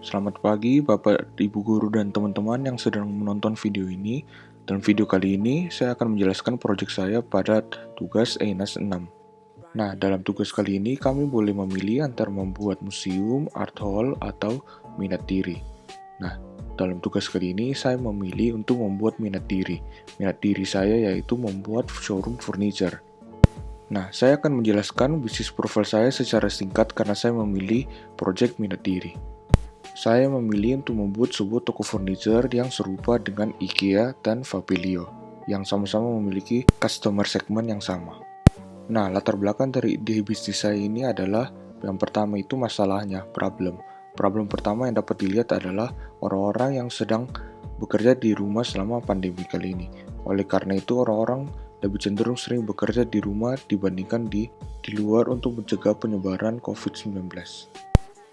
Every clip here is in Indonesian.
Selamat pagi Bapak, Ibu Guru, dan teman-teman yang sedang menonton video ini. Dalam video kali ini, saya akan menjelaskan proyek saya pada tugas ENAS 6. Nah, dalam tugas kali ini, kami boleh memilih antara membuat museum, art hall, atau minat diri. Nah, dalam tugas kali ini, saya memilih untuk membuat minat diri. Minat diri saya yaitu membuat showroom furniture. Nah, saya akan menjelaskan bisnis profil saya secara singkat karena saya memilih proyek minat diri. Saya memilih untuk membuat sebuah toko furniture yang serupa dengan IKEA dan Fabelio, yang sama-sama memiliki customer segment yang sama. Nah, latar belakang dari ide bisnis saya ini adalah yang pertama itu masalahnya, problem. Problem pertama yang dapat dilihat adalah orang-orang yang sedang bekerja di rumah selama pandemi kali ini. Oleh karena itu, orang-orang lebih cenderung sering bekerja di rumah dibandingkan di luar untuk mencegah penyebaran COVID-19.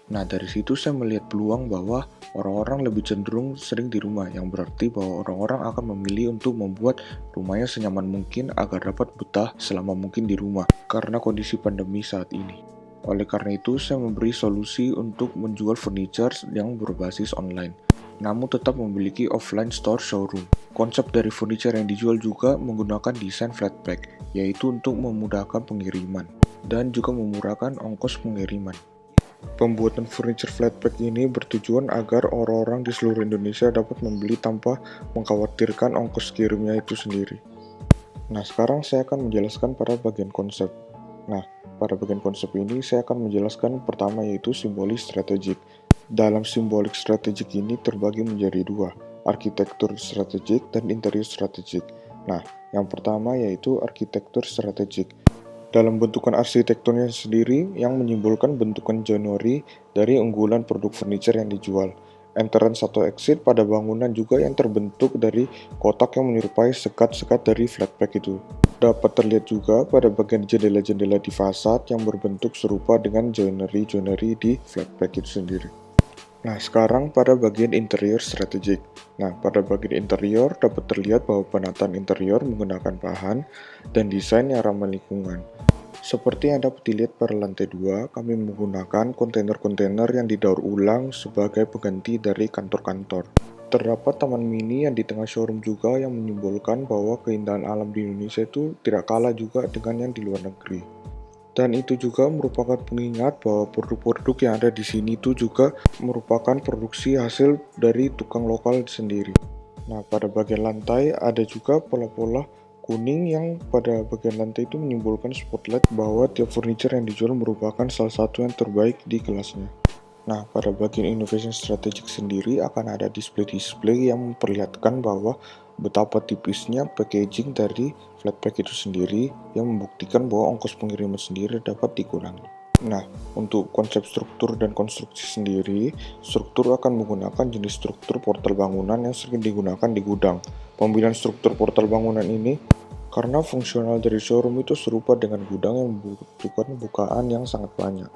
Nah, dari situ saya melihat peluang bahwa orang-orang lebih cenderung sering di rumah, yang berarti bahwa orang-orang akan memilih untuk membuat rumahnya senyaman mungkin agar dapat betah selama mungkin di rumah, karena kondisi pandemi saat ini. Oleh karena itu, saya memberi solusi untuk menjual furniture yang berbasis online, namun tetap memiliki offline store showroom. Konsep dari furniture yang dijual juga menggunakan desain flat pack, yaitu untuk memudahkan pengiriman, dan juga memurahkan ongkos pengiriman. Pembuatan furniture flatpack ini bertujuan agar orang-orang di seluruh Indonesia dapat membeli tanpa mengkhawatirkan ongkos kirimnya itu sendiri. Nah, sekarang saya akan menjelaskan pada bagian konsep. Nah, pada bagian konsep ini saya akan menjelaskan pertama yaitu simbolik strategik. Dalam simbolik strategik ini terbagi menjadi dua, arsitektur strategik dan interior strategik. Nah, yang pertama yaitu arsitektur strategik. Dalam bentukan arsitekturnya sendiri yang menyimbolkan bentukan Januari dari unggulan produk furniture yang dijual. Entrance atau exit pada bangunan juga yang terbentuk dari kotak yang menyerupai sekat-sekat dari flatpack itu. Dapat terlihat juga pada bagian jendela-jendela di fasad yang berbentuk serupa dengan joinery-joinery di flatpack itu sendiri. Nah, sekarang pada bagian interior strategik. Nah, pada bagian interior dapat terlihat bahwa penataan interior menggunakan bahan dan desain yang ramah lingkungan. Seperti yang dapat dilihat pada lantai 2, kami menggunakan kontainer-kontainer yang didaur ulang sebagai pengganti dari kantor-kantor. Terdapat taman mini yang di tengah showroom juga yang menyimbolkan bahwa keindahan alam di Indonesia itu tidak kalah juga dengan yang di luar negeri. Dan itu juga merupakan pengingat bahwa produk-produk yang ada di sini itu juga merupakan produksi hasil dari tukang lokal sendiri. Nah, pada bagian lantai ada juga pola-pola kuning yang pada bagian lantai itu menimbulkan spotlight bahwa tiap furniture yang dijual merupakan salah satu yang terbaik di kelasnya. Nah, pada bagian innovation strategic sendiri akan ada display-display yang memperlihatkan bahwa betapa tipisnya packaging dari flatpack itu sendiri yang membuktikan bahwa ongkos pengiriman sendiri dapat dikurangi. Nah, untuk konsep struktur dan konstruksi sendiri, struktur akan menggunakan jenis struktur portal bangunan yang sering digunakan di gudang. Pemilihan struktur portal bangunan ini karena fungsional dari showroom itu serupa dengan gudang yang membutuhkan bukaan yang sangat banyak.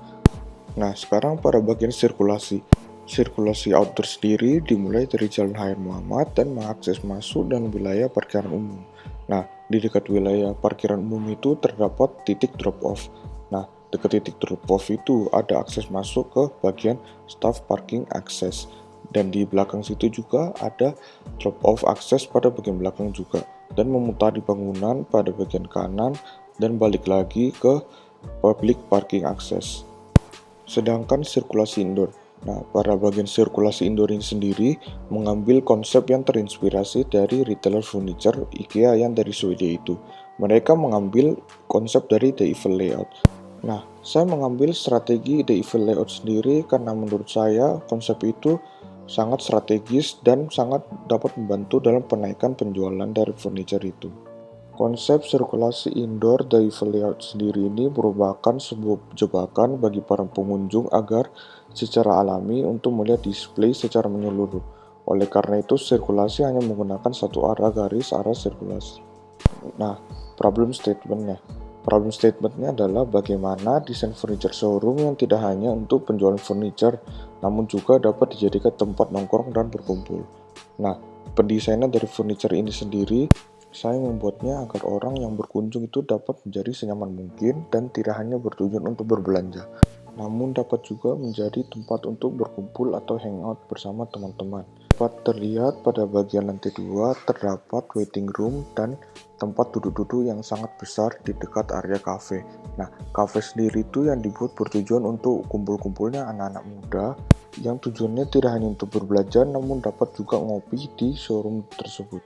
Nah, sekarang pada bagian sirkulasi. Sirkulasi outdoor sendiri dimulai dari Jalan Hayat Muhammad dan mengakses masuk dan wilayah parkiran umum. Nah, di dekat wilayah parkiran umum itu terdapat titik drop-off. Nah, dekat titik drop-off itu ada akses masuk ke bagian staff parking access. Dan di belakang situ juga ada drop-off akses pada bagian belakang juga. Dan memutari bangunan pada bagian kanan dan balik lagi ke public parking access. Sedangkan sirkulasi indoor. Nah, pada bagian sirkulasi indoor ini sendiri mengambil konsep yang terinspirasi dari retailer furniture IKEA yang dari Swedia itu. Mereka mengambil konsep dari The Evil Layout. Nah, saya mengambil strategi The Evil Layout sendiri karena menurut saya konsep itu sangat strategis dan sangat dapat membantu dalam penaikan penjualan dari furniture itu. Konsep sirkulasi indoor dari layout sendiri ini merupakan sebuah jebakan bagi para pengunjung agar secara alami untuk melihat display secara menyeluruh. Oleh karena itu, sirkulasi hanya menggunakan satu arah garis arah sirkulasi. Nah, problem statementnya. Problem statementnya adalah bagaimana desain furniture showroom yang tidak hanya untuk penjualan furniture, namun juga dapat dijadikan tempat nongkrong dan berkumpul. Nah, pendesainan dari furniture ini sendiri saya membuatnya agar orang yang berkunjung itu dapat menjadi senyaman mungkin dan tidak hanya bertujuan untuk berbelanja. namun dapat juga menjadi tempat untuk berkumpul atau hangout bersama teman-teman. Dapat terlihat pada bagian lantai 2 terdapat waiting room dan tempat duduk-duduk yang sangat besar di dekat area cafe. Nah, cafe sendiri itu yang dibuat bertujuan untuk kumpul-kumpulnya anak-anak muda yang tujuannya tidak hanya untuk berbelanja namun dapat juga ngopi di showroom tersebut.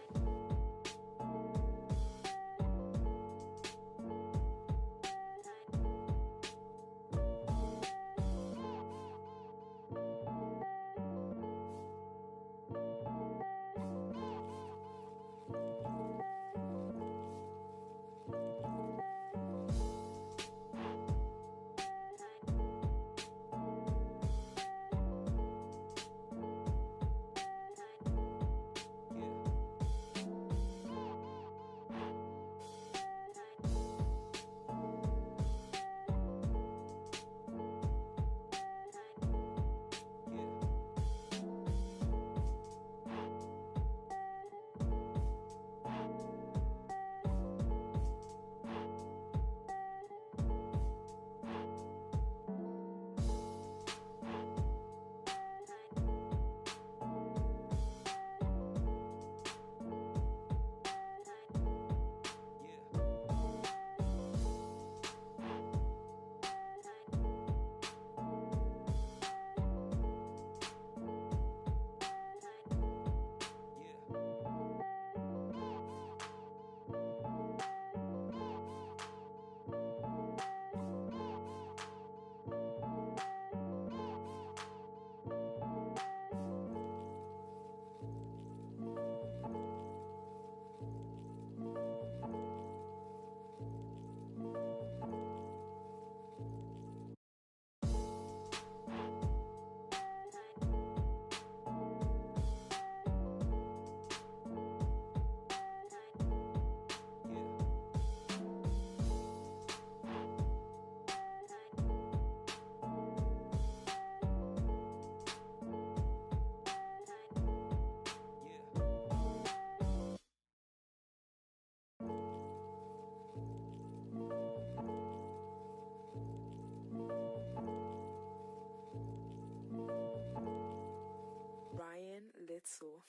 Ryan Little.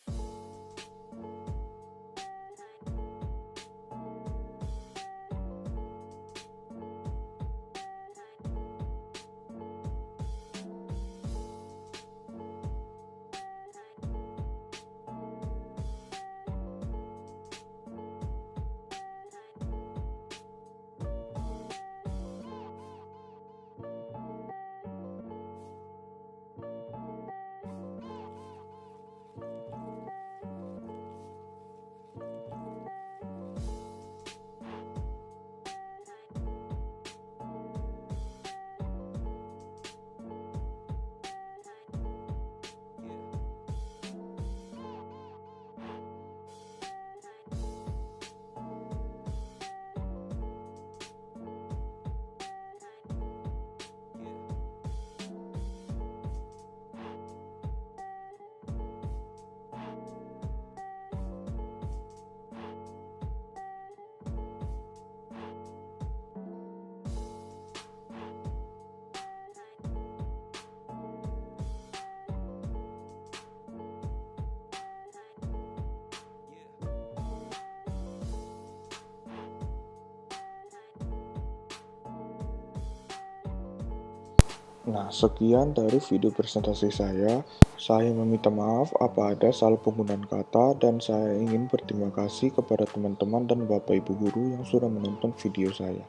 Nah, sekian dari video presentasi saya. Saya meminta maaf apa ada salah penggunaan kata dan saya ingin berterima kasih kepada teman-teman dan Bapak Ibu guru yang sudah menonton video saya.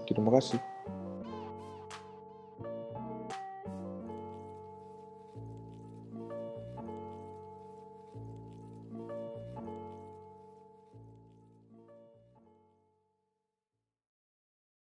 Terima kasih.